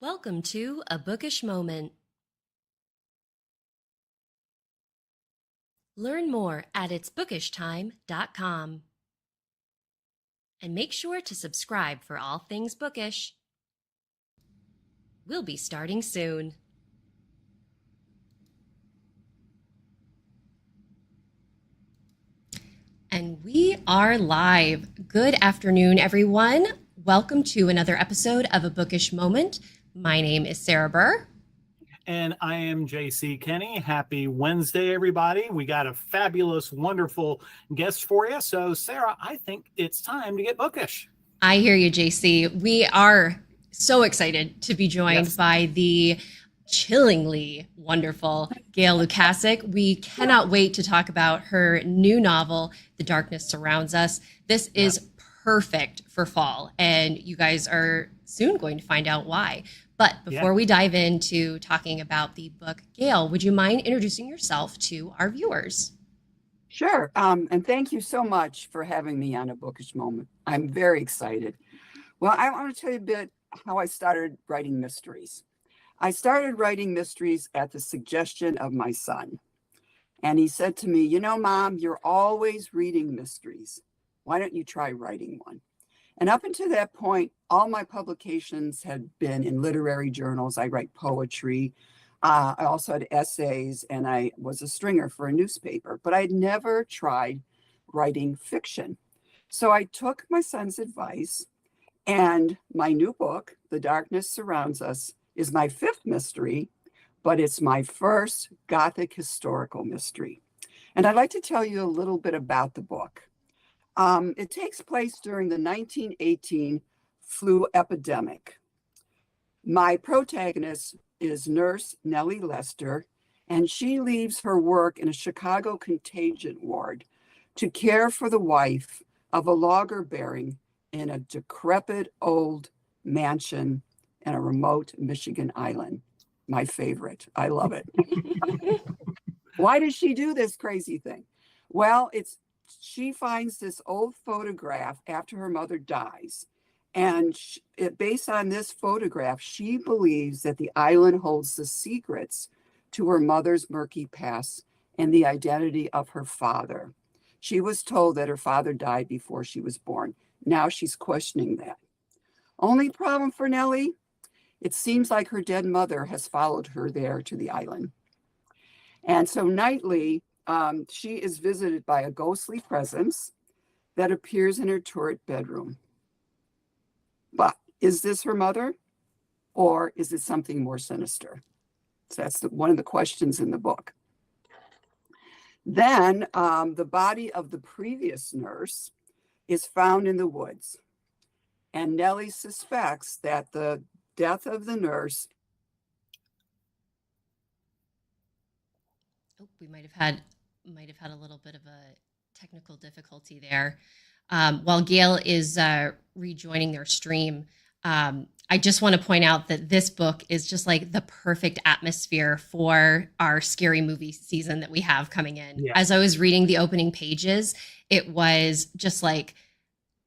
Welcome to A Bookish Moment. Learn more at itsbookishtime.com. And make sure to subscribe for all things bookish. We'll be starting soon. And we are live. Good afternoon, everyone. Welcome to another episode of A Bookish Moment. My name is Sarah Burr. And I am JC Kenny. Happy Wednesday, everybody. We got a fabulous, wonderful guest for you. So, Sarah, I think it's time to get bookish. I hear you, JC. We are so excited to be joined by the chillingly wonderful Gail Lukasik. We cannot wait to talk about her new novel, The Darkness Surrounds Us. This is perfect for fall, and you guys are soon going to find out why. But before we dive into talking about the book, Gail, would you mind introducing yourself to our viewers? Sure. And thank you so much for having me on A Bookish Moment. I'm very excited. Well, I want to tell you a bit how I started writing mysteries. I started writing mysteries at the suggestion of my son. And he said to me, Mom, you're always reading mysteries. Why don't you try writing one? And up until that point, all my publications had been in literary journals. I write poetry. I also had essays, and I was a stringer for a newspaper, but I'd never tried writing fiction. So I took my son's advice, and my new book, The Darkness Surrounds Us, is my fifth mystery, but it's my first Gothic historical mystery. And I'd like to tell you a little bit about the book. It takes place during the 1918 flu epidemic. My protagonist is nurse Nellie Lester, and she leaves her work in a Chicago contagion ward to care for the wife of a logger baron in a decrepit old mansion in a remote Michigan island. My favorite. I love it. Why does she do this crazy thing? Well, she finds this old photograph after her mother dies. And based on this photograph, she believes that the island holds the secrets to her mother's murky past and the identity of her father. She was told that her father died before she was born. Now she's questioning that. Only problem for Nellie, it seems like her dead mother has followed her there to the island. And so nightly, she is visited by a ghostly presence that appears in her turret bedroom. But is this her mother, or is it something more sinister? So that's one of the questions in the book. Then the body of the previous nurse is found in the woods. And Nellie suspects that the death of the nurse. Oh, we might have had a little bit of a technical difficulty there. While Gail is rejoining their stream, I just want to point out that this book is just like the perfect atmosphere for our scary movie season that we have coming in. Yeah. As I was reading the opening pages, it was just like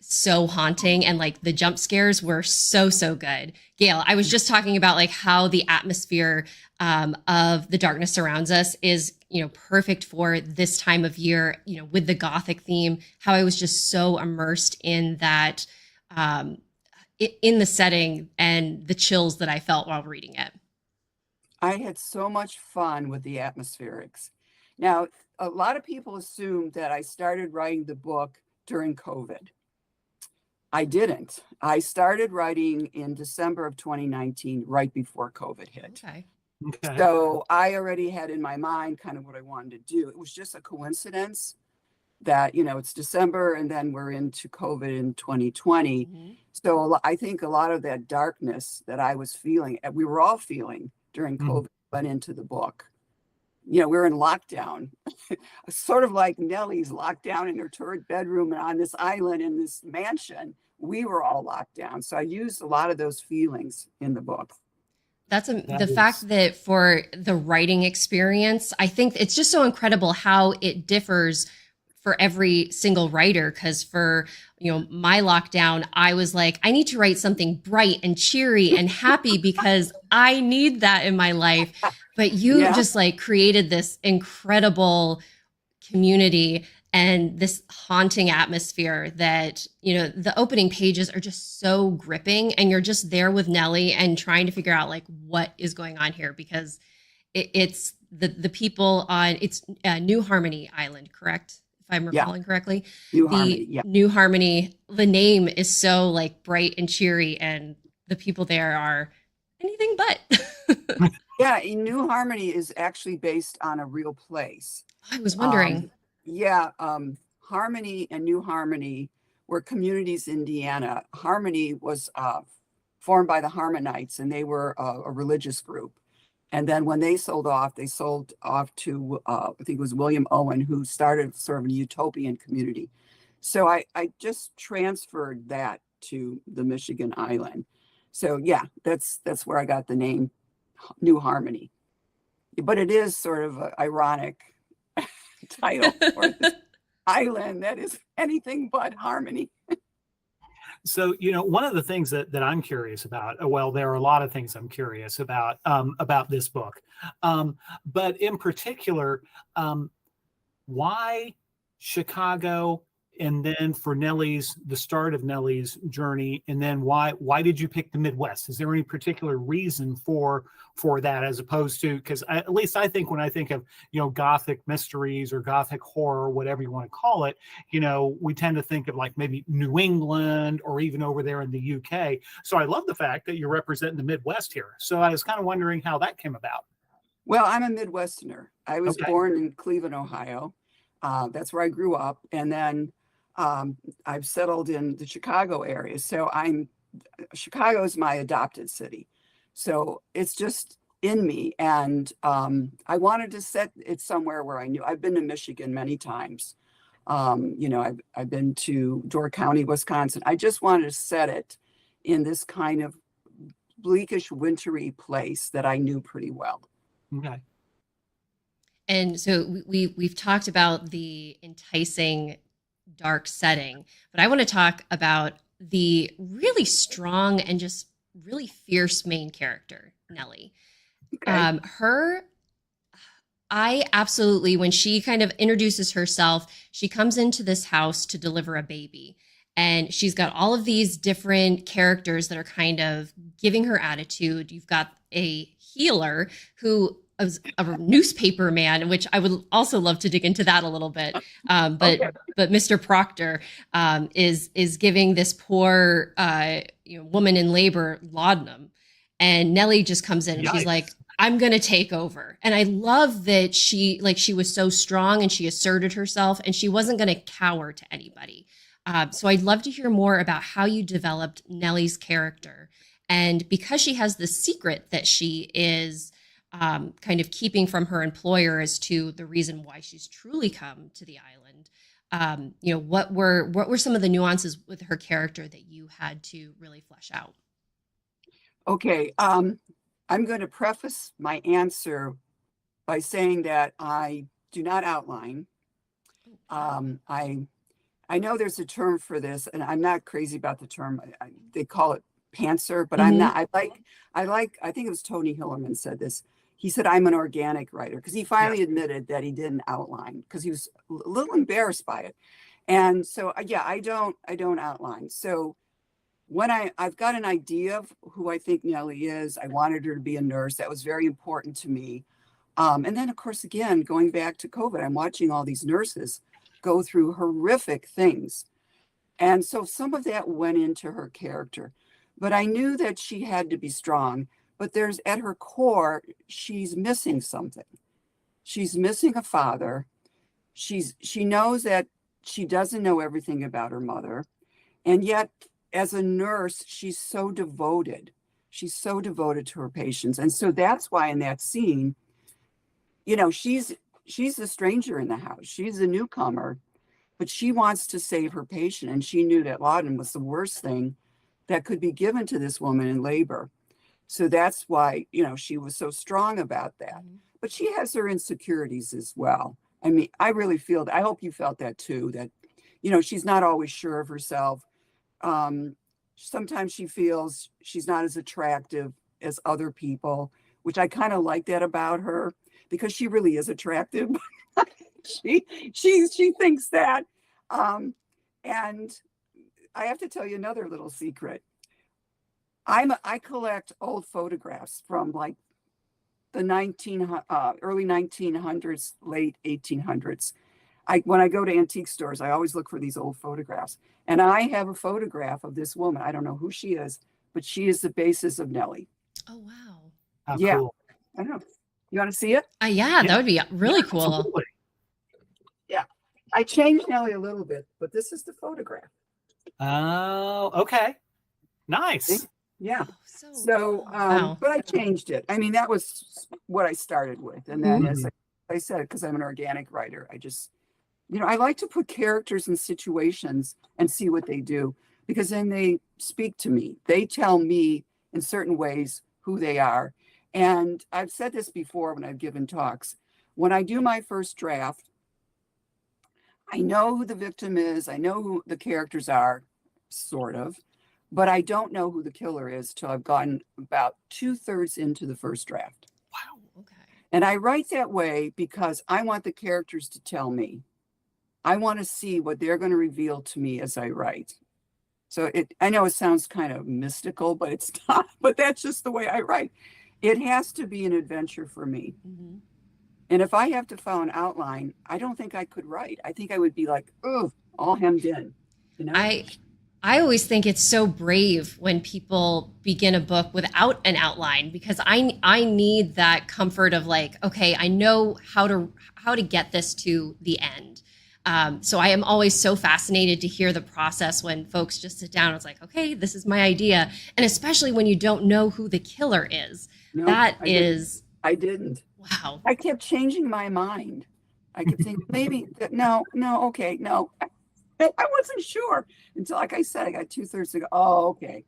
so haunting, and like the jump scares were so good. Gail, I was just talking about like how the atmosphere of The Darkness Surrounds Us is, perfect for this time of year, with the Gothic theme, how I was just so immersed in that, in the setting and the chills that I felt while reading it. I had so much fun with the atmospherics. Now, a lot of people assume that I started writing the book during COVID. I didn't. I started writing in December of 2019, right before COVID hit. Okay. So I already had in my mind kind of what I wanted to do. It was just a coincidence that, it's December and then we're into COVID in 2020. Mm-hmm. So I think a lot of that darkness that I was feeling, we were all feeling during COVID, went into the book. We were in lockdown, sort of like Nellie's locked down in her turret bedroom and on this island in this mansion. We were all locked down. So I used a lot of those feelings in the book. Fact that for the writing experience, I think it's just so incredible how it differs for every single writer. Because for, my lockdown, I was like, I need to write something bright and cheery and happy because I need that in my life. But you just like created this incredible community and this haunting atmosphere that, the opening pages are just so gripping, and you're just there with Nellie and trying to figure out like what is going on here, because it's the people on New Harmony Island, correct? If I'm recalling correctly. New Harmony, the name is so like bright and cheery, and the people there are anything but. Yeah, New Harmony is actually based on a real place. I was wondering. Harmony and New Harmony were communities in Indiana. Harmony was formed by the Harmonites, and they were a religious group. And then when they sold off to, I think it was William Owen, who started sort of a utopian community. So I just transferred that to the Michigan island. So yeah, that's where I got the name New Harmony. But it is sort of an ironic title for this island that is anything but harmony. So, one of the things that I'm curious about, well, there are a lot of things I'm curious about this book. But in particular, why Chicago, and then for the start of Nellie's journey, and then why did you pick the Midwest? Is there any particular reason for that, as opposed to, because at least I think when I think of, Gothic mysteries or Gothic horror, whatever you want to call it, we tend to think of like maybe New England or even over there in the UK. So I love the fact that you're representing the Midwest here. So I was kind of wondering how that came about. Well, I'm a Midwesterner. I was born in Cleveland, Ohio. That's where I grew up. And then I've settled in the Chicago area. So Chicago is my adopted city. So it's just in me. And I wanted to set it somewhere where I knew. I've been to Michigan many times. I've been to Door County, Wisconsin. I just wanted to set it in this kind of bleakish, wintry place that I knew pretty well. Okay. And so we've talked about the enticing dark setting, but I want to talk about the really strong and just really fierce main character, Nellie. Okay. I absolutely, when she kind of introduces herself, she comes into this house to deliver a baby, and she's got all of these different characters that are kind of giving her attitude. You've got a healer who is a newspaper man, which I would also love to dig into that a little bit. But Mr. Proctor is giving this poor woman in labor laudanum, and Nellie just comes in and she's like, I'm going to take over. And I love that she was so strong and she asserted herself and she wasn't going to cower to anybody. So I'd love to hear more about how you developed Nellie's character. And because she has the secret that she is kind of keeping from her employer as to the reason why she's truly come to the island, what were some of the nuances with her character that you had to really flesh out? Okay. I'm going to preface my answer by saying that I do not outline. I know there's a term for this, and I'm not crazy about the term. They call it pantser, but I'm not. I think it was Tony Hillerman said this. He said, I'm an organic writer, because he finally admitted that he didn't outline because he was a little embarrassed by it. And so, I don't outline. So when I've got an idea of who I think Nellie is, I wanted her to be a nurse. That was very important to me. And then, of course, again, going back to COVID, I'm watching all these nurses go through horrific things. And so some of that went into her character. But I knew that she had to be strong. But there's, at her core, she's missing something. She's missing a father. She knows that she doesn't know everything about her mother. And yet, as a nurse, she's so devoted. She's so devoted to her patients. And so that's why in that scene, she's the stranger in the house. She's a newcomer, but she wants to save her patient. And she knew that laudanum was the worst thing that could be given to this woman in labor. So that's why, she was so strong about that. Mm-hmm. But she has her insecurities as well. I mean, I really feel that. I hope you felt that too, that, you know, she's not always sure of herself. Sometimes she feels she's not as attractive as other people, which I kind of like that about her, because she really is attractive. she thinks that. And I have to tell you another little secret. I collect old photographs from like the early 1900s, late 1800s. When I go to antique stores, I always look for these old photographs. And I have a photograph of this woman. I don't know who she is, but she is the basis of Nellie. Oh, wow. How Yeah. cool. I don't know. You want to see it? Yeah, that would be really cool. Absolutely. Yeah. I changed Nellie a little bit, but this is the photograph. Oh, okay. Nice. Yeah. Oh, So, wow. but I changed it. I mean, that was what I started with. And then, as I said, because I'm an organic writer, I just, you know, I like to put characters in situations and see what they do, because then they speak to me. They tell me in certain ways who they are. And I've said this before when I've given talks. When I do my first draft, I know who the victim is. I know who the characters are, sort of, but I don't know who the killer is till I've gotten about 2/3 into the first draft. Wow. Okay. And I write that way because I want the characters to tell me. I want to see what they're going to reveal to me as I write. So I know it sounds kind of mystical, but it's not. But that's just the way I write. It has to be an adventure for me. Mm-hmm. And if I have to follow an outline, I don't think I could write. I think I would be like, oh, all hemmed in. You know? I always think it's so brave when people begin a book without an outline, because I need that comfort of like, okay, I know how to get this to the end. So I am always so fascinated to hear the process when folks just sit down and it's like, okay, this is my idea. And especially when you don't know who the killer is. No, I didn't. Wow. I kept changing my mind. I kept thinking, maybe, no, okay, no. I wasn't sure until, like I said, I got 2/3 to go. Oh, okay.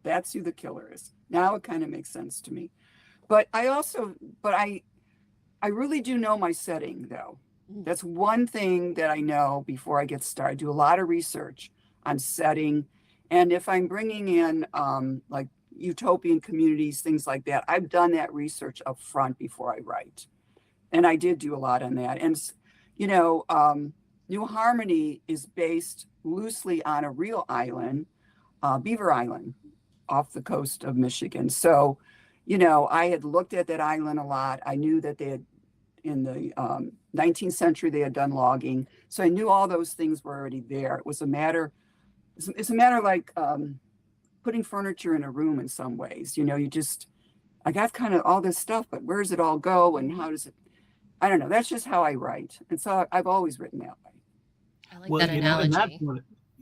That's who the killer is. Now it kind of makes sense to me. But I really do know my setting, though. That's one thing that I know before I get started. I do a lot of research on setting. And if I'm bringing in like utopian communities, things like that, I've done that research up front before I write. And I did do a lot on that. And, you know, New Harmony is based loosely on a real island, Beaver Island, off the coast of Michigan. So, you know, I had looked at that island a lot. I knew that they had, in the 19th century, they had done logging. So I knew all those things were already there. It's a matter like putting furniture in a room in some ways. You know, I got kind of all this stuff, but where does it all go and how does it, I don't know. That's just how I write. And so I've always written that way. I like that analogy.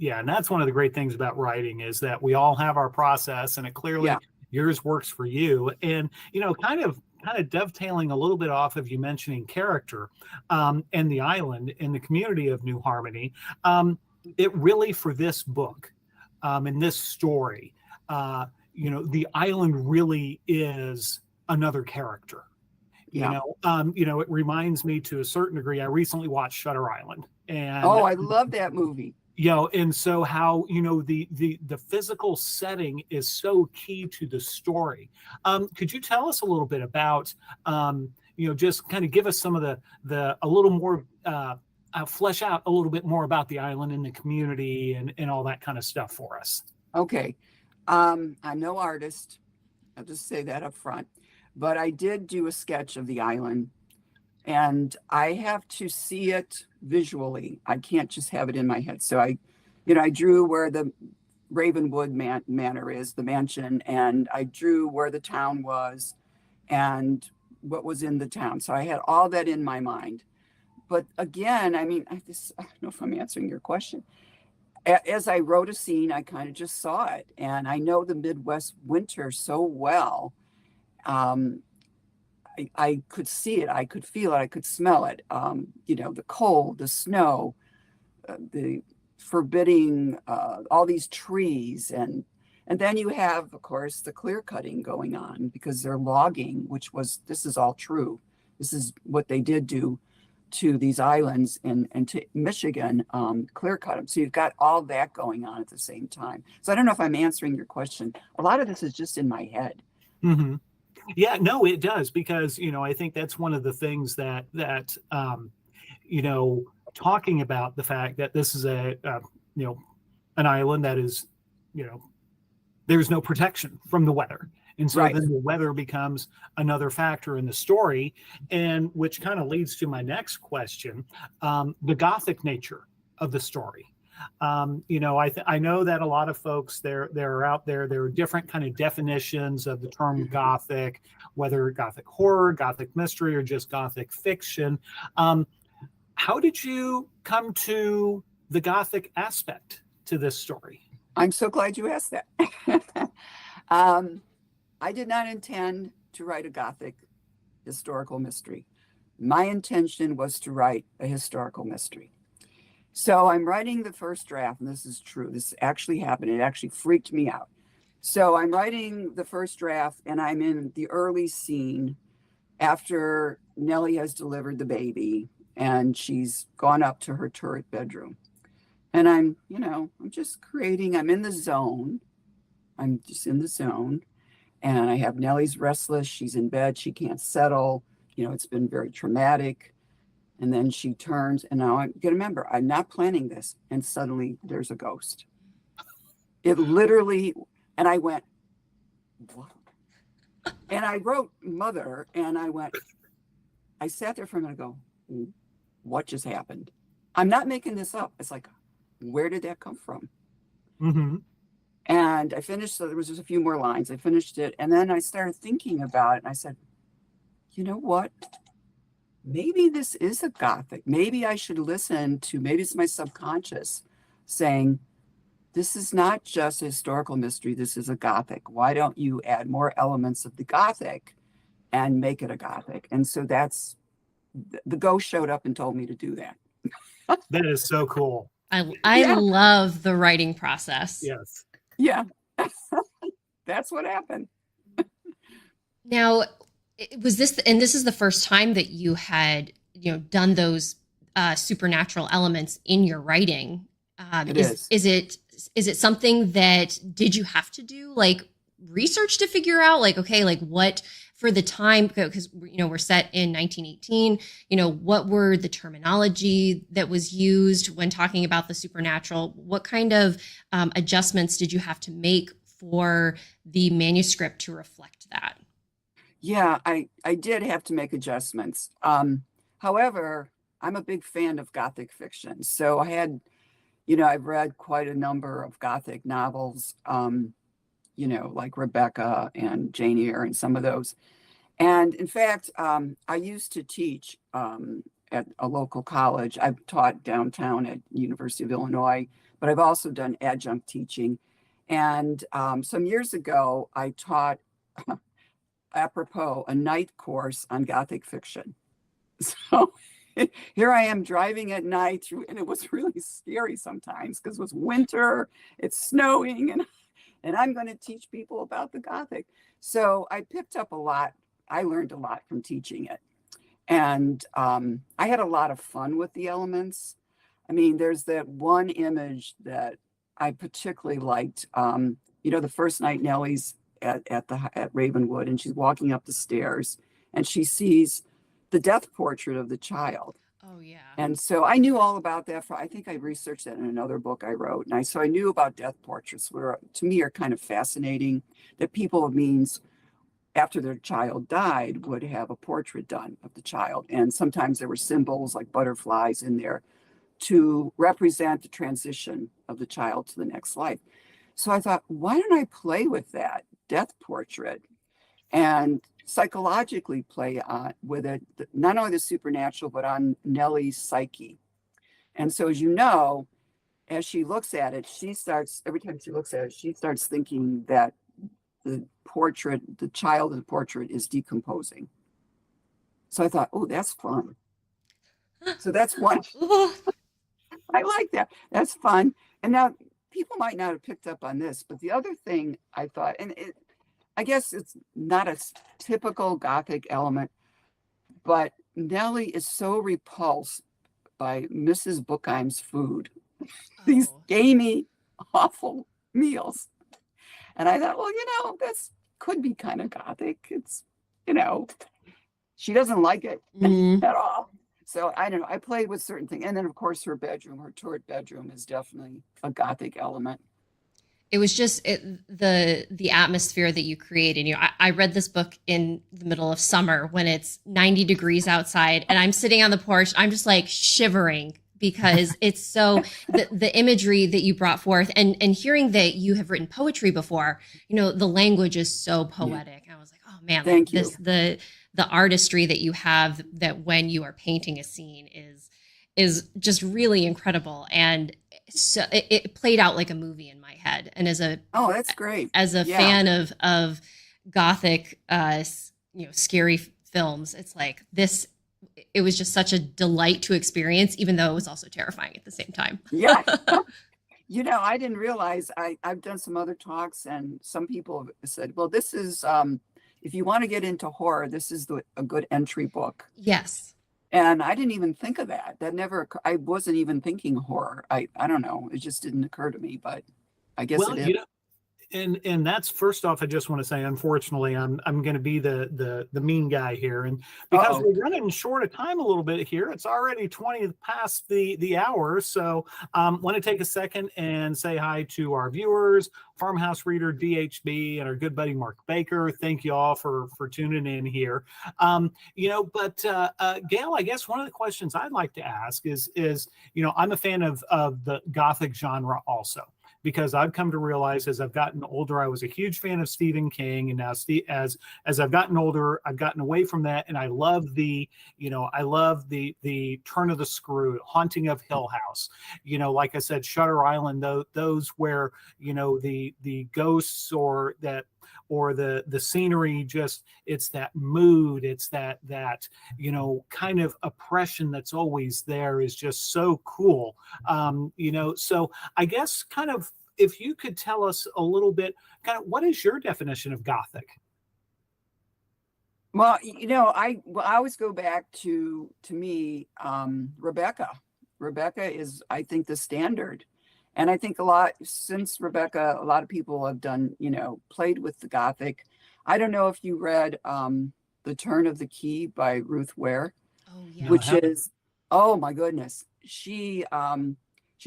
And that's one of the great things about writing is that we all have our process, and it clearly yours works for you. And, you know, kind of dovetailing a little bit off of you mentioning character and the island and the community of New Harmony, it really, for this book and this story, you know, the island really is another character. Yeah. You know, it reminds me to a certain degree. I recently watched Shutter Island, and I love that movie. You know, and so how, you know, the physical setting is so key to the story. Could you tell us a little bit about, you know, just kind of give us some of a little more, flesh out a little bit more about the island and the community and all that kind of stuff for us? Okay. I'm no artist. I'll just say that up front. But I did do a sketch of the island, and I have to see it visually. I can't just have it in my head. So I drew where the Ravenwood Manor is, the mansion, and I drew where the town was and what was in the town. So I had all that in my mind. But again, I mean, I don't know if I'm answering your question. As I wrote a scene, I kind of just saw it, and I know the Midwest winter so well. I could see it, I could feel it, I could smell it. You know, the cold, the snow, the forbidding, all these trees, and then you have, of course, the clear cutting going on because they're logging, this is all true. This is what they did do to these islands and to Michigan, clear cut them. So you've got all that going on at the same time. So I don't know if I'm answering your question. A lot of this is just in my head. Mm-hmm. Yeah, no, it does, because, I think that's one of the things that talking about the fact that this is an island that is, there's no protection from the weather. And so then the weather becomes another factor in the story, and which kind of leads to my next question, the Gothic nature of the story. I know that a lot of folks they're out there. There are different kind of definitions of the term Gothic, whether Gothic horror, Gothic mystery, or just Gothic fiction. How did you come to the Gothic aspect to this story? I'm so glad you asked that. I did not intend to write a Gothic historical mystery. My intention was to write a historical mystery. So I'm writing the first draft, and this is true. This actually happened. It actually freaked me out. So I'm writing the first draft, and I'm in the early scene after Nellie has delivered the baby, and she's gone up to her turret bedroom. And I'm just creating, I'm in the zone. I'm just in the zone. And I have Nellie's restless. She's in bed. She can't settle. It's been very traumatic. And then she turns, and now I'm going to remember, I'm not planning this. And suddenly there's a ghost. It literally, and I went, what? And I wrote mother, and I sat there for a minute and go, what just happened? I'm not making this up. It's like, where did that come from? Mm-hmm. And I finished, so there was just a few more lines. I finished it, and then I started thinking about it, and I said, you know what? Maybe this is a Gothic. Maybe I should listen to, maybe it's my subconscious saying, this is not just a historical mystery, this is a Gothic. Why don't you add more elements of the Gothic and make it a Gothic? And so that's, the ghost showed up and told me to do that. That is so cool. I love the writing process. Yes. Yeah. That's what happened. Now, was this, and this is the first time that you had, done those supernatural elements in your writing? Is it something that, did you have to do like research to figure out what for the time, because we're set in 1918, what were the terminology that was used when talking about the supernatural? What kind of adjustments did you have to make for the manuscript to reflect that? Yeah, I did have to make adjustments. However, I'm a big fan of Gothic fiction. So I had, I've read quite a number of Gothic novels, like Rebecca and Jane Eyre and some of those. And in fact, I used to teach at a local college. I've taught downtown at University of Illinois, but I've also done adjunct teaching. And some years ago, I taught, apropos, a night course on Gothic fiction. So here I am driving at night through, and it was really scary sometimes because it was winter, it's snowing, and I'm going to teach people about the Gothic. So I picked up a lot. I learned a lot from teaching it. And I had a lot of fun with the elements. I mean, there's that one image that I particularly liked. The first night Nellie's at Ravenwood, and she's walking up the stairs, and she sees the death portrait of the child. Oh yeah. And so I knew all about that. I think I researched that in another book I wrote. And so I knew about death portraits, where to me are kind of fascinating, that people means after their child died would have a portrait done of the child. And sometimes there were symbols like butterflies in there to represent the transition of the child to the next life. So I thought, why don't I play with that death portrait and psychologically play with it, not only the supernatural, but on Nellie's psyche. And so, as you know, as she looks at it, every time she looks at it, she starts thinking that the child in the portrait is decomposing. So I thought, oh, that's fun. So that's one. I like that. That's fun. And now people might not have picked up on this, but the other thing I thought, I guess it's not a typical Gothic element, but Nellie is so repulsed by Mrs. Bookheim's food, these gamey, awful meals. And I thought, well, this could be kind of Gothic. It's, she doesn't like it at all. So I don't know. I played with certain things. And then, of course, her turret bedroom is definitely a Gothic element. It was just the atmosphere that you created. I read this book in the middle of summer when it's 90 degrees outside, and I'm sitting on the porch. I'm just like shivering because it's so the imagery that you brought forth, and hearing that you have written poetry before. The language is so poetic. I was like, oh man, Thank you. The artistry that you have, that when you are painting a scene is just really incredible. And so it played out like a movie in my head. And that's great. As a fan of Gothic, scary films, it's like this. It was just such a delight to experience, even though it was also terrifying at the same time. Yeah. I didn't realize I've done some other talks, and some people have said, well, this is, if you want to get into horror, this is a good entry book. Yes. And I didn't even think of that. I wasn't even thinking horror. I don't know. It just didn't occur to me, but I guess it is. And that's, first off, I just want to say, unfortunately, I'm going to be the mean guy here, and because we're running short of time a little bit here, it's already 20 past the hour. So want to take a second and say hi to our viewers, Farmhouse Reader DHB, and our good buddy Mark Baker. Thank you all for tuning in here. But Gail, I guess one of the questions I'd like to ask is I'm a fan of the Gothic genre also, because I've come to realize as I've gotten older, I was a huge fan of Stephen King, and now as I've gotten older, I've gotten away from that, and I love the turn of the screw, Haunting of Hill House, like I said, Shutter Island, those where the ghosts or the scenery, just, it's that mood, it's that kind of oppression that's always there, is just so cool. So I guess kind of, if you could tell us a little bit, kind of, what is your definition of Gothic? Well, I always go back to me, Rebecca. Rebecca is, I think, the standard. And I think since Rebecca, a lot of people have done, played with the Gothic. I don't know if you read The Turn of the Key by Ruth Ware, which is, oh my goodness. She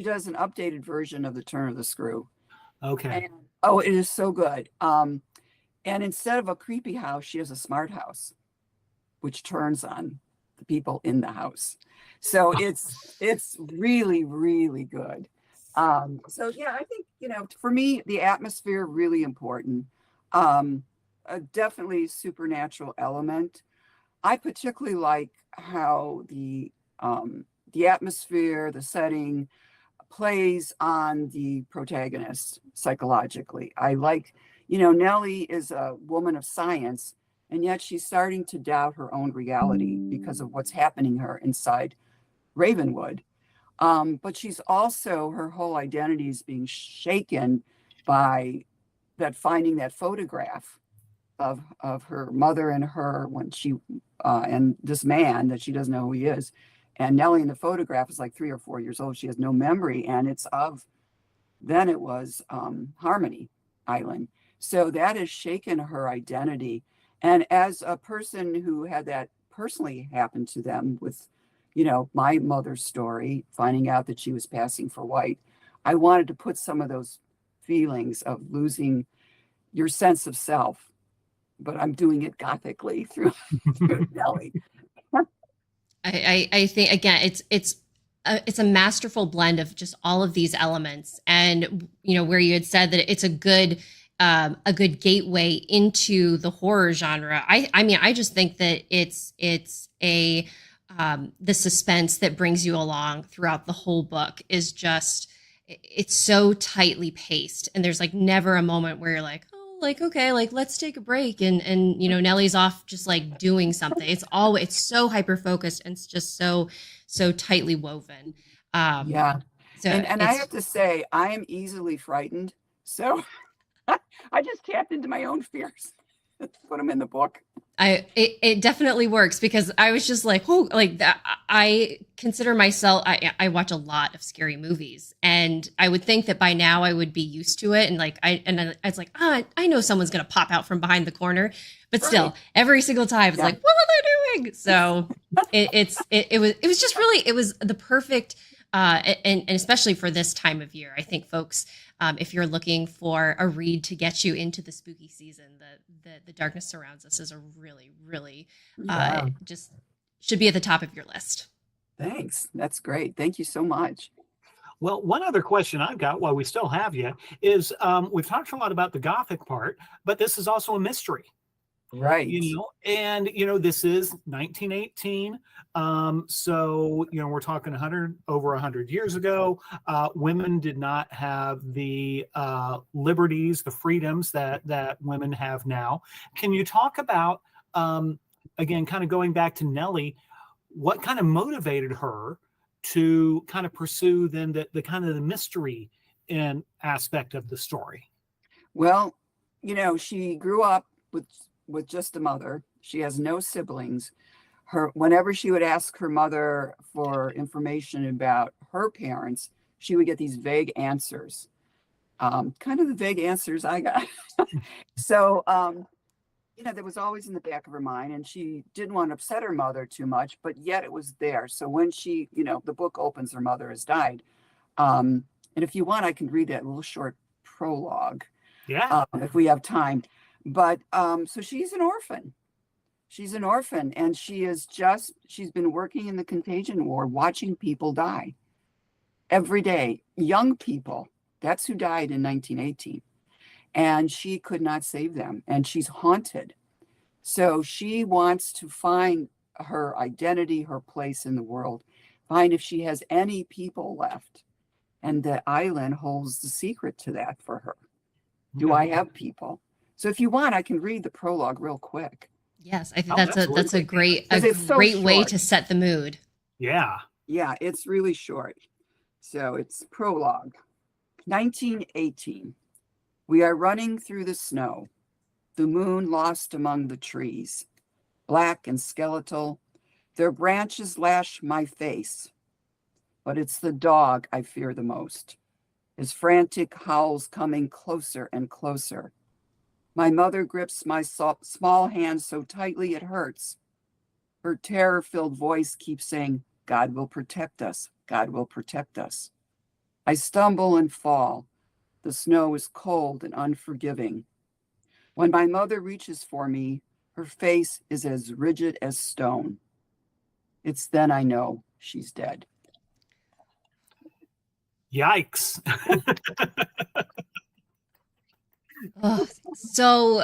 does an updated version of The Turn of the Screw. Okay. And, it is so good. And instead of a creepy house, she has a smart house, which turns on the people in the house. So it's really, really good. So yeah, I think, for me, the atmosphere, really important. Definitely supernatural element. I particularly like how the atmosphere, the setting plays on the protagonist psychologically. I like, Nellie is a woman of science, and yet she's starting to doubt her own reality because of what's happening to her inside Ravenwood. But she's also, her whole identity is being shaken by finding that photograph of her mother and her when she, and this man that she doesn't know who he is. And Nellie in the photograph is like 3 or 4 years old. She has no memory. And then it was Harmony Island. So that has shaken her identity. And as a person who had that personally happen to them with, my mother's story, finding out that she was passing for white, I wanted to put some of those feelings of losing your sense of self, but I'm doing it gothically through Nellie. I think, again, it's a masterful blend of just all of these elements, and where you had said that it's a good gateway into the horror genre. I mean, I just think that it's a the suspense that brings you along throughout the whole book is just, it's so tightly paced, and there's like never a moment where you're like, oh, like, okay, like, let's take a break, and Nellie's off just like doing something. It's so hyper focused, and it's just so tightly woven. Yeah. So and I have to say, I am easily frightened, so I just tapped into my own fears. Put them in the book. It definitely works, because I was just like, oh, like that. I consider myself, I watch a lot of scary movies, and I would think that by now I would be used to it. And like, I was like, I know someone's going to pop out from behind the corner, but still Right. every single time it's Yeah. like, what are they doing? So it was just really, it was the perfect, and especially for this time of year, I think folks, if you're looking for a read to get you into the spooky season, the Darkness Surrounds Us is a really, really Yeah. just should be at the top of your list. Thanks. That's great. Thank you so much. Well, one other question I've got while we still have you is we've talked a lot about the Gothic part, but this is also a mystery. Right. And this is 1918. So we're talking over 100 years ago. Women did not have the liberties, the freedoms that women have now. Can you talk about, again, kind of going back to Nellie, what kind of motivated her to kind of pursue then the kind of the mystery and aspect of the story? Well, she grew up with just a mother. She has no siblings. Whenever she would ask her mother for information about her parents, she would get these vague answers, kind of the vague answers I got. So, that was always in the back of her mind, and she didn't want to upset her mother too much, but yet it was there. So when she, the book opens, her mother has died. And if you want, I can read that little short prologue. Yeah. If we have time. But so she's an orphan. She's an orphan, and she's been working in the contagion ward, watching people die every day. Young people. That's who died in 1918. And she could not save them. And she's haunted. So she wants to find her identity, her place in the world, find if she has any people left. And the island holds the secret to that for her. Do I have people? So if you want, I can read the prologue real quick. Yes, I think that's a great so way to set the mood. Yeah. Yeah, it's really short. So it's prologue. 1918. We are running through the snow, the moon lost among the trees, black and skeletal. Their branches lash my face, but it's the dog I fear the most. His frantic howls coming closer and closer. My mother grips my small hand so tightly it hurts. Her terror-filled voice keeps saying, God will protect us. God will protect us. I stumble and fall. The snow is cold and unforgiving. When my mother reaches for me, her face is as rigid as stone. It's then I know she's dead. Yikes. Oh, so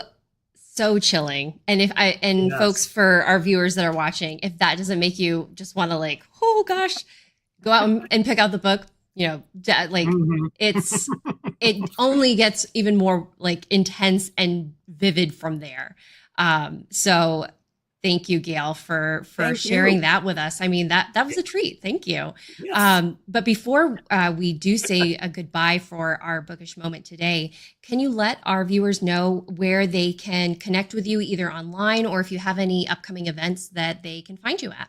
chilling. And Yes. folks, for our viewers that are watching, if that doesn't make you just want to like, oh gosh, go out and pick out the book, it only gets even more like intense and vivid from there. So thank you, Gail, for sharing that with us. I mean, that was a treat. Thank you. Yes. But before we do say a goodbye for our bookish moment today, can you let our viewers know where they can connect with you, either online or if you have any upcoming events that they can find you at?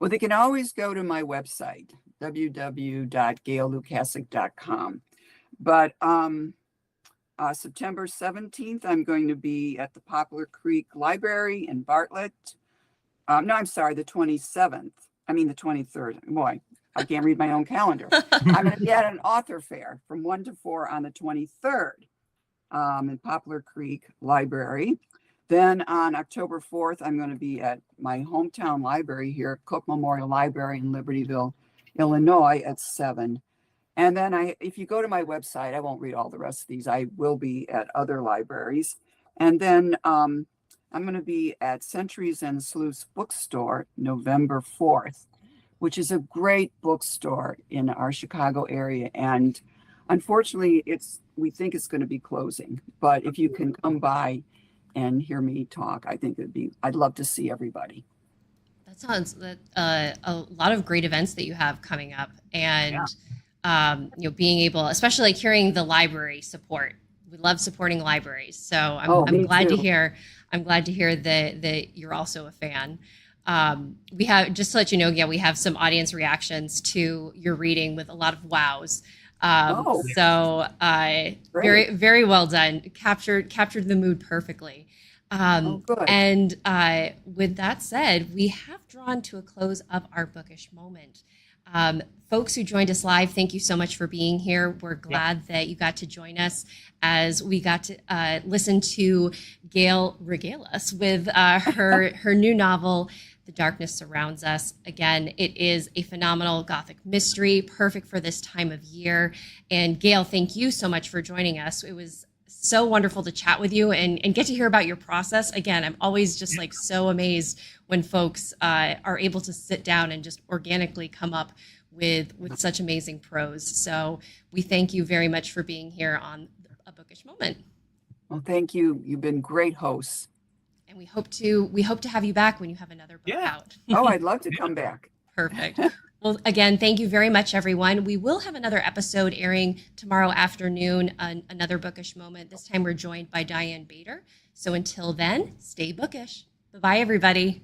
Well, they can always go to my website, www.gaillukasik.com. But September 17th, I'm going to be at the Poplar Creek Library in Bartlett. No, I'm sorry, the 27th. I mean, the 23rd. Boy, I can't read my own calendar. I'm going to be at an author fair from 1 to 4 on the 23rd in Poplar Creek Library. Then on October 4th, I'm going to be at my hometown library here, Cook Memorial Library in Libertyville, Illinois at 7. And then if you go to my website, I won't read all the rest of these. I will be at other libraries. And then I'm going to be at Centuries and Sleuths Bookstore November 4th, which is a great bookstore in our Chicago area. And unfortunately, we think it's going to be closing. But if you can come by and hear me talk, I think I'd love to see everybody. That sounds a lot of great events that you have coming up. And being able, especially like hearing the library support. We love supporting libraries. So I'm glad to hear I'm glad to hear that you're also a fan. We have, just to let you know, yeah, we have some audience reactions to your reading with a lot of wows. So very, very well done. Captured the mood perfectly. Good. And with that said, we have drawn to a close of our bookish moment. Folks who joined us live, thank you so much for being here. We're glad that you got to join us as we got to listen to Gail regale us with her new novel, The Darkness Surrounds Us. Again, it is a phenomenal Gothic mystery, perfect for this time of year. And Gail, thank you so much for joining us. It was so wonderful to chat with you and get to hear about your process. Again, I'm always just like so amazed when folks are able to sit down and just organically come up with such amazing prose. So we thank you very much for being here on A Bookish Moment. Well, thank you. You've been great hosts. And we hope to have you back when you have another book out. Oh, I'd love to come back. Perfect. Well, again, thank you very much, everyone. We will have another episode airing tomorrow afternoon, another bookish moment. This time we're joined by Diane Bader. So until then, stay bookish. Bye-bye, everybody.